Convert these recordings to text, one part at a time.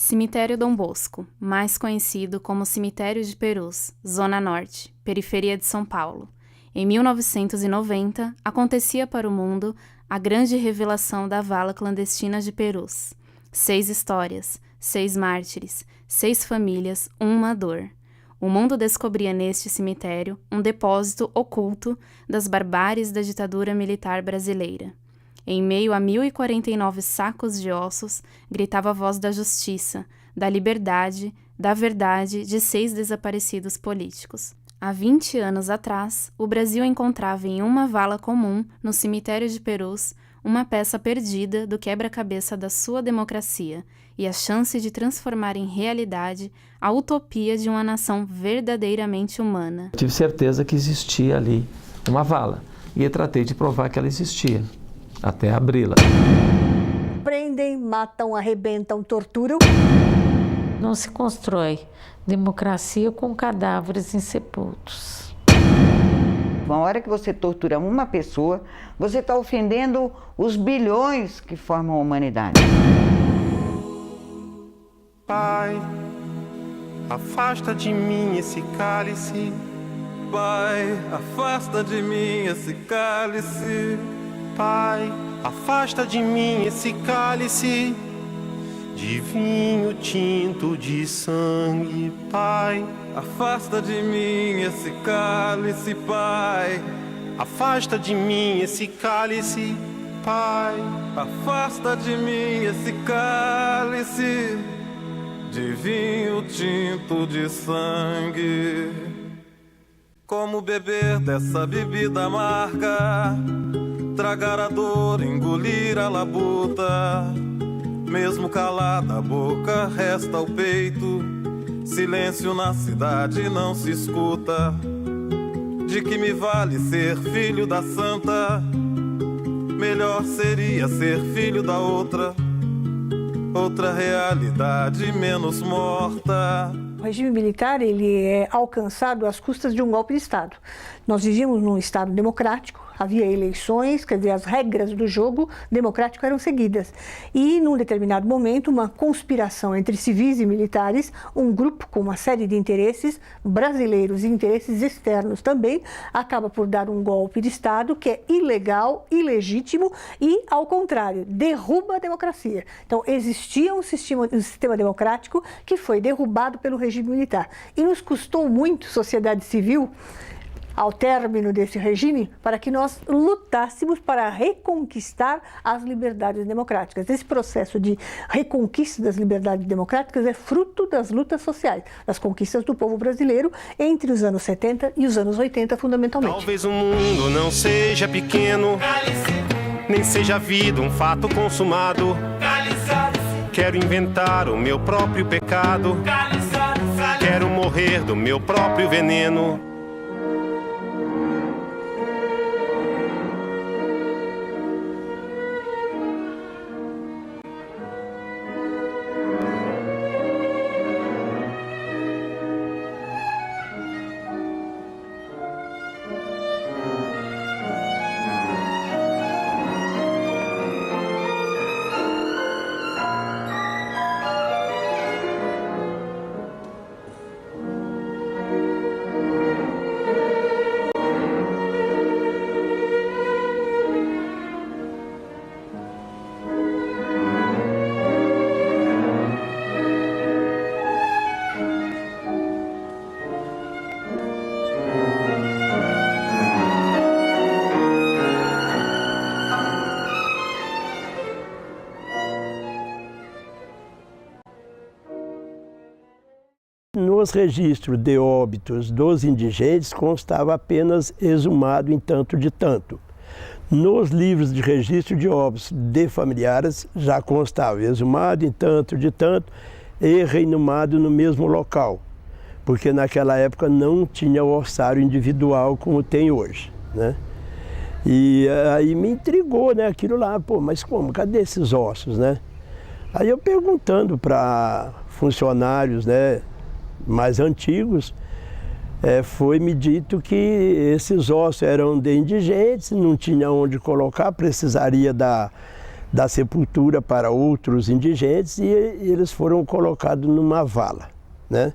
Cemitério Dom Bosco, mais conhecido como Cemitério de Perus, Zona Norte, periferia de São Paulo. Em 1990, acontecia para o mundo a grande revelação da vala clandestina de Perus. 6 histórias, 6 mártires, 6 famílias, uma dor. O mundo descobria neste cemitério um depósito oculto das barbáries da ditadura militar brasileira. Em meio a 1.049 sacos de ossos, gritava a voz da justiça, da liberdade, da verdade de 6 desaparecidos políticos. Há 20 anos atrás, o Brasil encontrava em uma vala comum, no cemitério de Perus, uma peça perdida do quebra-cabeça da sua democracia e a chance de transformar em realidade a utopia de uma nação verdadeiramente humana. Tive certeza que existia ali uma vala e tratei de provar que ela existia, até abri-la. Prendem, matam, arrebentam, torturam. Não se constrói democracia com cadáveres insepultos. Uma hora que você tortura uma pessoa, você está ofendendo os bilhões que formam a humanidade. Pai, afasta de mim esse cálice. Pai, afasta de mim esse cálice. Pai, afasta de mim esse cálice de vinho tinto de sangue. Pai, afasta de mim esse cálice, Pai. Afasta de mim esse cálice, Pai. Afasta de mim esse cálice de vinho tinto de sangue. Como beber dessa bebida amarga, tragar a dor, engolir a labuta. Mesmo calada a boca, resta o peito. Silêncio na cidade não se escuta. De que me vale ser filho da santa? Melhor seria ser filho da outra. Outra realidade menos morta. O regime militar ele é alcançado às custas de um golpe de Estado. Nós vivíamos num Estado democrático, havia eleições, quer dizer, as regras do jogo democrático eram seguidas. E, num determinado momento, uma conspiração entre civis e militares, um grupo com uma série de interesses brasileiros e interesses externos também, acaba por dar um golpe de Estado que é ilegal, ilegítimo e, ao contrário, derruba a democracia. Então, existia um sistema democrático que foi derrubado pelo regime militar. E nos custou muito, sociedade civil, ao término desse regime, para que nós lutássemos para reconquistar as liberdades democráticas. Esse processo de reconquista das liberdades democráticas é fruto das lutas sociais, das conquistas do povo brasileiro entre os anos 70 e os anos 80, fundamentalmente. Talvez o mundo não seja pequeno, nem seja a vida um fato consumado. Quero inventar o meu próprio pecado, quero morrer do meu próprio veneno. Nos registros de óbitos dos indigentes constava apenas exumado em tanto de tanto. Nos livros de registro de óbitos de familiares já constava exumado em tanto de tanto e reinumado no mesmo local, porque naquela época não tinha o ossário individual como tem hoje, né? E aí me intrigou, né, aquilo lá, pô, mas como? Cadê esses ossos, né? Aí eu perguntando para funcionários, né, mais antigos, foi-me dito que esses ossos eram de indigentes, não tinha onde colocar, precisaria da da sepultura para outros indigentes e eles foram colocados numa vala, né?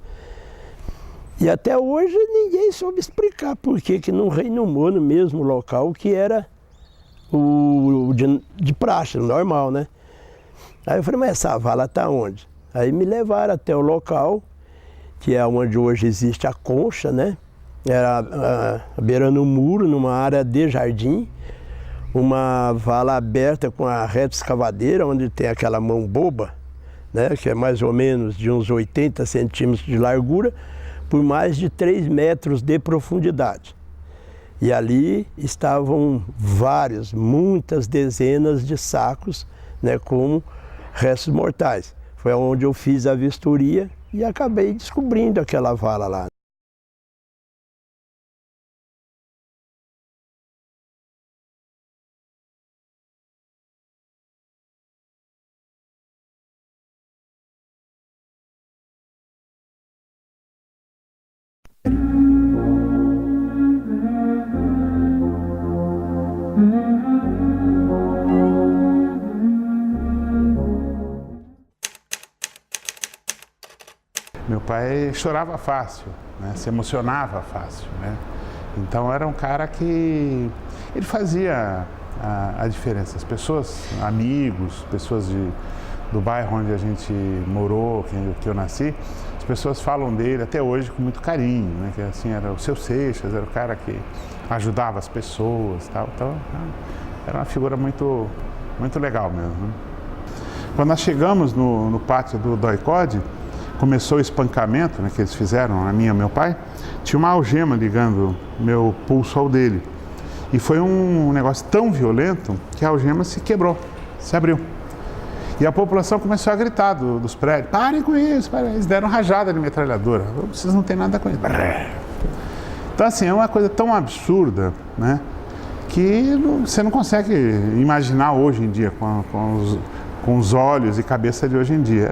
E até hoje ninguém soube explicar por que não renomou no mesmo local que era o de praxe, normal, né? Aí eu falei, mas essa vala está onde? Aí me levaram até o local, que é onde hoje existe a concha, né? Era beirando o muro, numa área de jardim, uma vala aberta com a reta escavadeira, onde tem aquela mão boba, né? Que é mais ou menos de uns 80 centímetros de largura, por mais de 3 metros de profundidade. E ali estavam muitas dezenas de sacos, né, com restos mortais. Foi onde eu fiz a vistoria e acabei descobrindo aquela vala lá. Meu pai chorava fácil, né? Se emocionava fácil, né? Então era um cara que ele fazia a diferença. As pessoas, amigos, pessoas do bairro onde a gente morou, que eu nasci, as pessoas falam dele até hoje com muito carinho, né? Que assim, era o Seu Seixas, era o cara que ajudava as pessoas, tal. Então era uma figura muito legal mesmo, né? Quando nós chegamos no pátio do DOI-CODE, começou o espancamento, né, que eles fizeram, a minha e ao meu pai, tinha uma algema ligando meu pulso ao dele. E foi um negócio tão violento que a algema se quebrou, se abriu. E a população começou a gritar dos prédios, parem com isso, parem. Eles deram rajada de metralhadora, vocês não têm nada com isso. Então assim, é uma coisa tão absurda, né, que você não consegue imaginar hoje em dia com os olhos e cabeça de hoje em dia.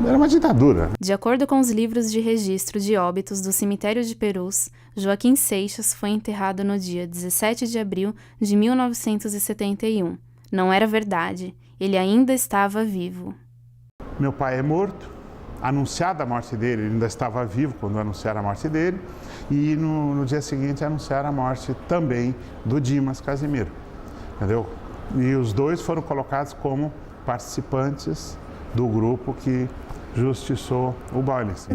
Era uma ditadura. De acordo com os livros de registro de óbitos do cemitério de Perus, Joaquim Seixas foi enterrado no dia 17 de abril de 1971. Não era verdade, ele ainda estava vivo. Meu pai é morto, anunciada a morte dele, ele ainda estava vivo quando anunciaram a morte dele, e no dia seguinte anunciaram a morte também do Dimas Casimiro, entendeu? E os dois foram colocados como participantes do grupo que justiçou o Boyles.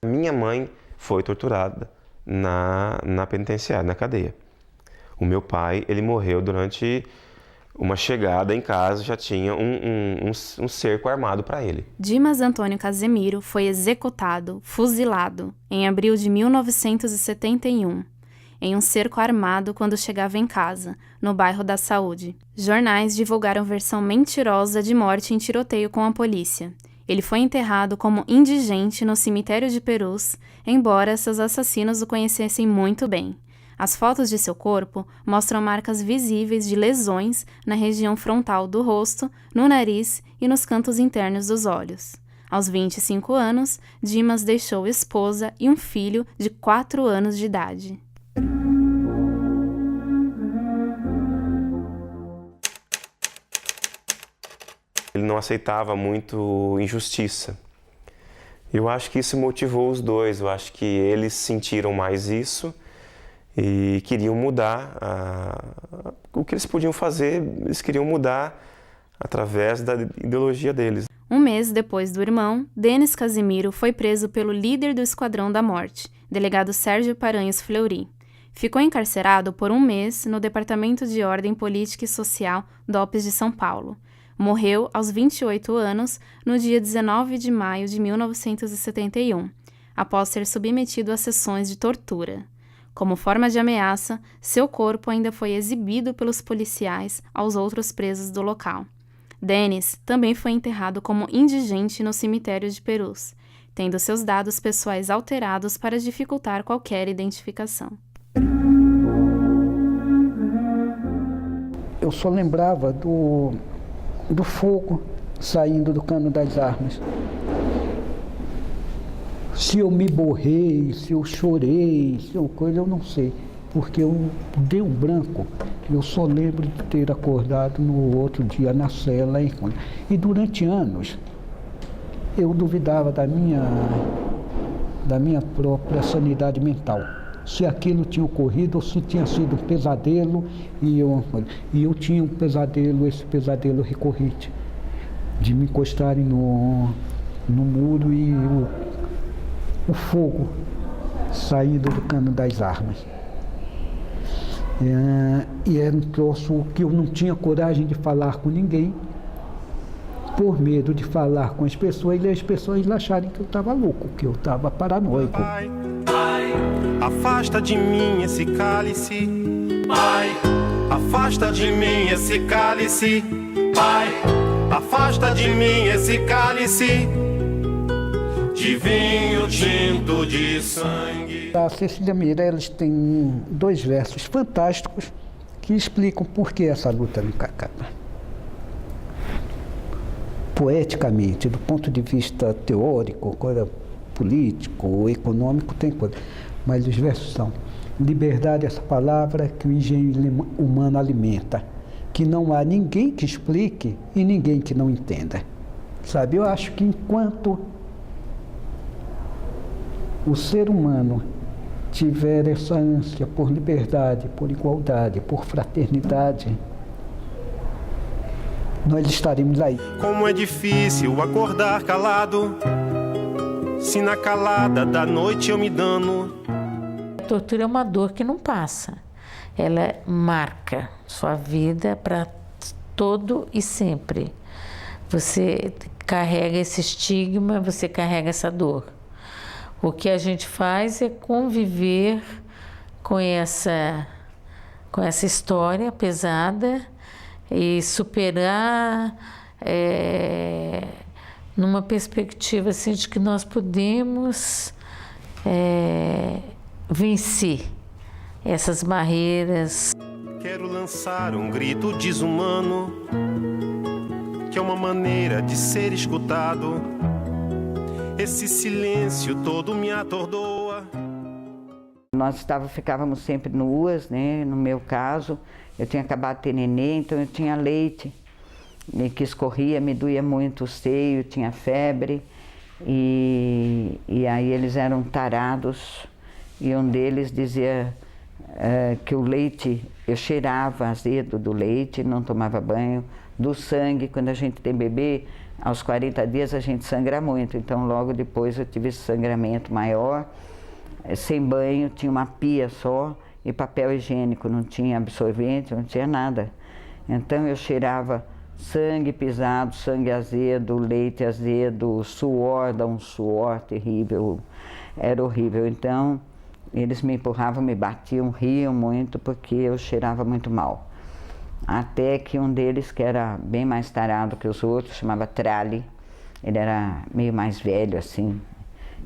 Minha mãe foi torturada na penitenciária, na cadeia. O meu pai, ele morreu durante uma chegada em casa, já tinha um cerco armado para ele. Dimas Antônio Casimiro foi executado, fuzilado, em abril de 1971. Em um cerco armado quando chegava em casa, no bairro da Saúde. Jornais divulgaram versão mentirosa de morte em tiroteio com a polícia. Ele foi enterrado como indigente no cemitério de Perus, embora seus assassinos o conhecessem muito bem. As fotos de seu corpo mostram marcas visíveis de lesões na região frontal do rosto, no nariz e nos cantos internos dos olhos. Aos 25 anos, Dimas deixou esposa e um filho de 4 anos de idade. Ele não aceitava muito injustiça. Eu acho que isso motivou os dois, eu acho que eles sentiram mais isso e queriam mudar. O que eles podiam fazer, eles queriam mudar através da ideologia deles. Um mês depois do irmão, Denis Casimiro foi preso pelo líder do Esquadrão da Morte, delegado Sérgio Paranhos Fleury. Ficou encarcerado por 1 mês no Departamento de Ordem Política e Social DOPS de São Paulo. Morreu aos 28 anos, no dia 19 de maio de 1971, após ser submetido a sessões de tortura. Como forma de ameaça, seu corpo ainda foi exibido pelos policiais aos outros presos do local. Denis também foi enterrado como indigente no cemitério de Perus, tendo seus dados pessoais alterados para dificultar qualquer identificação. Eu só lembrava do fogo saindo do cano das armas. Se eu me borrei, se eu chorei, se eu coisa, eu não sei. Porque eu dei um branco. Eu só lembro de ter acordado no outro dia na cela. E durante anos, eu duvidava da minha própria sanidade mental. Se aquilo tinha ocorrido ou se tinha sido um pesadelo. E eu tinha um pesadelo, esse pesadelo recorrente, de me encostarem no muro e o fogo saindo do cano das armas. E era um troço que eu não tinha coragem de falar com ninguém, por medo de falar com as pessoas e as pessoas acharem que eu estava louco, que eu estava paranoico. Pai, afasta de mim esse cálice. Pai, afasta de mim esse cálice. Pai, afasta de mim esse cálice de vinho tinto de sangue. A Cecília Meirelles tem 2 versos fantásticos que explicam por que essa luta nunca acaba. Poeticamente, do ponto de vista teórico, político, econômico, tem coisa. Mas os versos são: liberdade é essa palavra que o engenho humano alimenta, que não há ninguém que explique e ninguém que não entenda. Sabe, eu acho que enquanto o ser humano tiver essa ânsia por liberdade, por igualdade, por fraternidade, nós estaremos aí. Como é difícil acordar calado, se na calada da noite eu me dano. A tortura é uma dor que não passa. Ela marca sua vida para todo e sempre. Você carrega esse estigma, você carrega essa dor. O que a gente faz é conviver com essa história pesada e superar numa perspectiva assim, de que nós podemos vencer essas barreiras. Quero lançar um grito desumano, que é uma maneira de ser escutado. Esse silêncio todo me atordoa. Nós ficávamos sempre nuas, né? No meu caso, eu tinha acabado de ter neném, então eu tinha leite que escorria, me doía muito o seio, tinha febre. E aí eles eram tarados, e um deles dizia que o leite, eu cheirava azedo do leite, não tomava banho, do sangue. Quando a gente tem bebê, aos 40 dias a gente sangra muito, então logo depois eu tive esse sangramento maior, sem banho, tinha uma pia só e papel higiênico, não tinha absorvente, não tinha nada. Então eu cheirava sangue pisado, sangue azedo, leite azedo, suor, dá um suor terrível, era horrível. Então eles me empurravam, me batiam, riam muito porque eu cheirava muito mal. Até que um deles, que era bem mais tarado que os outros, chamava Trali, ele era meio mais velho assim,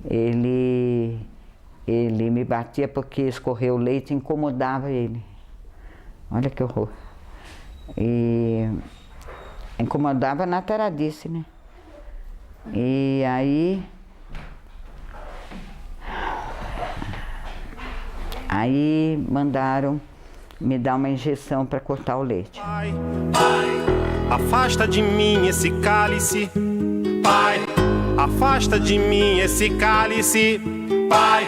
ele me batia porque escorrer o leite incomodava ele. Olha que horror. E incomodava na taradice, né? E aí mandaram me dar uma injeção para cortar o leite. Pai, afasta de mim esse cálice. Pai, afasta de mim esse cálice. Pai,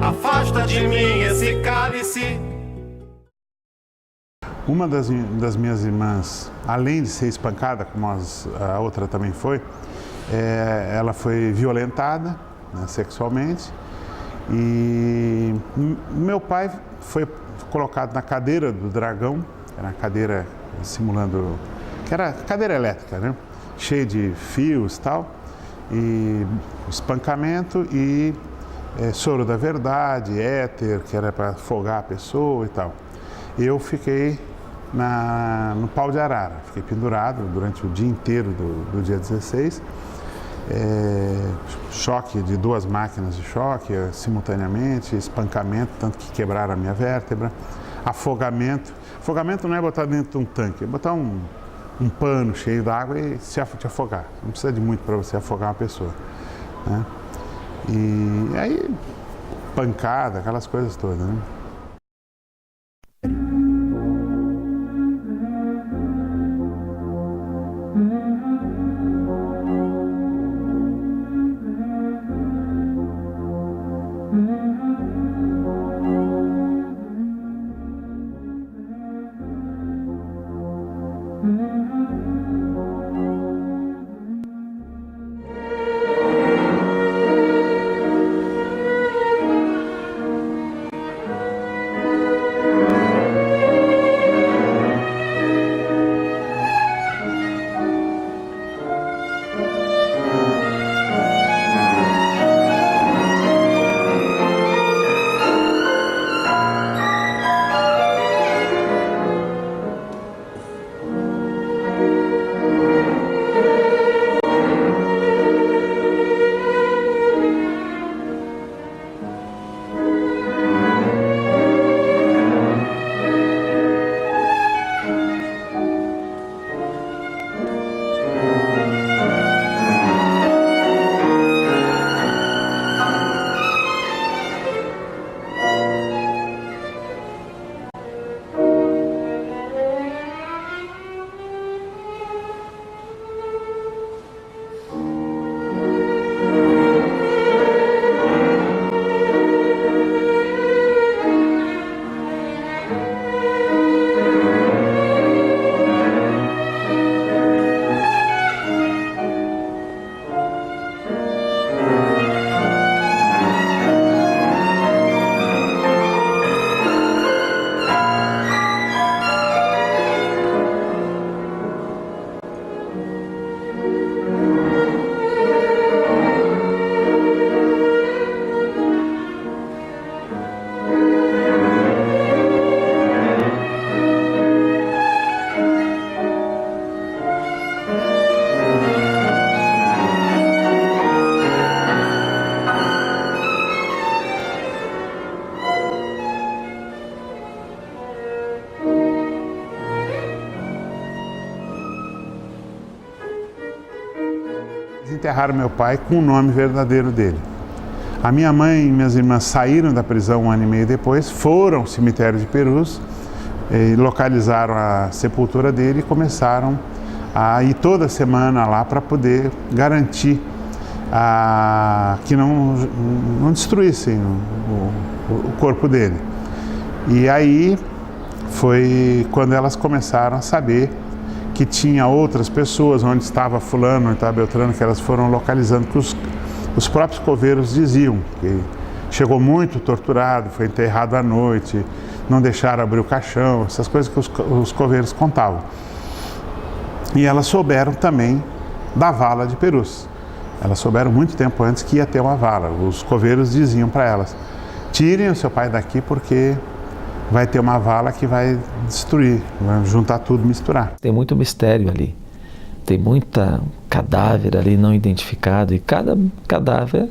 afasta de mim esse cálice. Uma das minhas irmãs, além de ser espancada, como a outra também foi, ela foi violentada, né, sexualmente. E meu pai foi colocado na cadeira do dragão, era uma cadeira simulando, que era cadeira elétrica, né? Cheia de fios e tal, e espancamento e soro da verdade, éter, que era para afogar a pessoa e tal. Eu fiquei no pau de arara, fiquei pendurado durante o dia inteiro do dia 16, choque de 2 máquinas de choque simultaneamente, espancamento, tanto que quebraram a minha vértebra, afogamento. Afogamento não é botar dentro de um tanque, é botar um pano cheio d'água e te afogar. Não precisa de muito para você afogar uma pessoa, né? E aí, pancada, aquelas coisas todas, né? Enterraram meu pai com o nome verdadeiro dele. A minha mãe e minhas irmãs saíram da prisão 1 ano e meio depois, foram ao cemitério de Perus, localizaram a sepultura dele e começaram a ir toda semana lá para poder garantir que não destruíssem o corpo dele. E aí foi quando elas começaram a saber que tinha outras pessoas, onde estava fulano, onde estava Beltrano, que elas foram localizando, que os próprios coveiros diziam que chegou muito torturado, foi enterrado à noite, não deixaram abrir o caixão, essas coisas que os coveiros contavam. E elas souberam também da vala de Perus. Elas souberam muito tempo antes que ia ter uma vala. Os coveiros diziam para elas: tirem o seu pai daqui porque vai ter uma vala que vai destruir, vai juntar tudo, misturar. Tem muito mistério ali, tem muita cadáver ali não identificado e cada cadáver